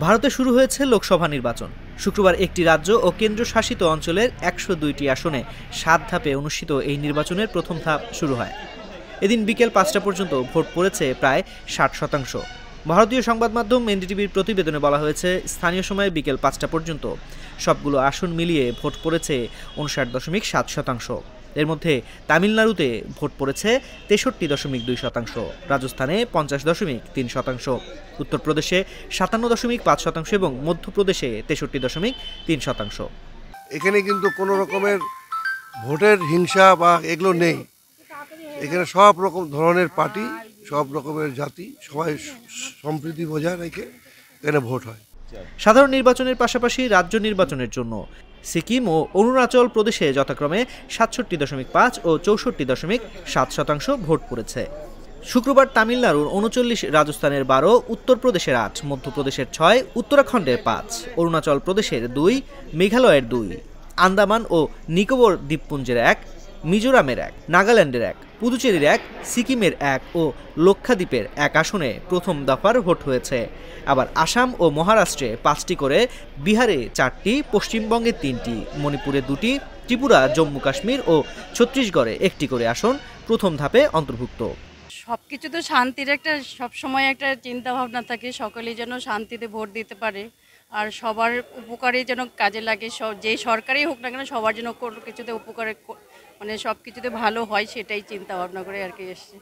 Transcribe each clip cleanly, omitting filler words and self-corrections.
ভারতে শুরু হয়েছে লোকসভা নির্বাচন। শুক্রবার একটি রাজ্য ও কেন্দ্রশাসিত অঞ্চলের ১০২টি আসনে ৭ ধাপে অনুষ্ঠিত এই নির্বাচনের প্রথম ধাপ শুরু হয়। এদিন বিকেল ৫টা পর্যন্ত ভোট পড়েছে প্রায় ৬০%। ভারতীয় সংবাদ মাধ্যম এনডিটিভির প্রতিবেদনে বলা হয়েছে, স্থানীয় সময়ে বিকেল ৫টা পর্যন্ত সবগুলো আসন মিলিয়ে ভোট পড়েছে ৫৯.৭%। এর মধ্যে তামিলনাড়ুতে ভোট পড়েছে ৬৩.২%, রাজস্থানে ৫০.৩%, উত্তরপ্রদেশে ৫৭.৫% এবং মধ্যপ্রদেশে ৬৩.৩%। এখানে কিন্তু কোনো রকমের ভোটের হিংসা বা এগুলো নেই। এখানে সব রকম ধরনের পার্টি, সব রকমের জাতি সবাই সম্প্রীতি বজায় রেখে এখানে ভোট হয়। সাধারণ নির্বাচনের পাশাপাশি রাজ্য নির্বাচনের জন্য সিকিম ও অরুণাচল প্রদেশে যথাক্রমে ৬৭.৫ ও ৬৪.৭% ভোট পড়েছে। শুক্রবার তামিলনাড়ুর ৩৯, রাজস্থানের ১২, উত্তরপ্রদেশের ৮, মধ্যপ্রদেশের ৬, উত্তরাখণ্ডের ৫, অরুণাচল প্রদেশের ২, মেঘালয়ের ২, আন্দামান ও নিকোবর দ্বীপপুঞ্জের ১, মিজোরামের ১, নাগাল্যান্ডের ১, পুদুচেরির ১, সিকিমের ১ ও লক্ষাদ্বীপের ১ আসনে প্রথম দফার ভোট হয়েছে। আবার আসাম ও মহারাষ্ট্রে ৫টি করে, বিহারে ৪টি, পশ্চিমবঙ্গে ৩টি, মণিপুরে ২টি, ত্রিপুরা, জম্মু কাশ্মীর ও ছত্তিশগড়ে ১টি করে আসন প্রথম ধাপে অন্তর্ভুক্ত। সবকিছু তো শান্তির একটা সবসময় একটা চিন্তা ভাবনা থাকে, সকলেই যেন শান্তিতে ভোট দিতে পারে আর সবার উপকারে যেন কাজে লাগে। যে সরকারই হোক না কেন সবার যেন কোনো কিছুতে উপকারে মানে সব কিছুতে ভালো হয়, সেটাই চিন্তা ভাবনা করে আর কি এসছে।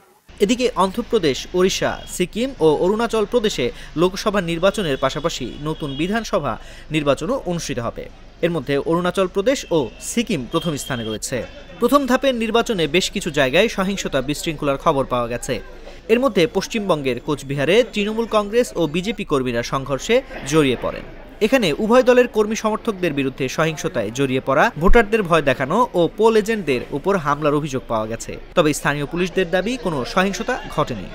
এদিকে অন্ধ্রপ্রদেশ, ওড়িশা, সিকিম ও অরুণাচল প্রদেশে লোকসভা নির্বাচনের পাশাপাশি নতুন বিধানসভা নির্বাচনও অনুষ্ঠিত হবে। এর মধ্যে অরুণাচল প্রদেশ ও সিকিম প্রথম স্থানে রয়েছে। প্রথম ধাপের নির্বাচনে বেশ কিছু জায়গায় সহিংসতা বিশৃঙ্খলার খবর পাওয়া গেছে। এর মধ্যে পশ্চিমবঙ্গের কোচবিহারে তৃণমূল কংগ্রেস ও বিজেপি কর্মীরা সংঘর্ষে জড়িয়ে পড়েন। এখানে উভয় দলের কর্মী সমর্থকদের বিরুদ্ধে সহিংসতায় জড়িয়ে পড়া, ভোটারদের ভয় দেখানো ও পোল এজেন্টদের উপর হামলার অভিযোগ পাওয়া গেছে। তবে স্থানীয় পুলিশদের দাবি কোনো সহিংসতা ঘটেনি।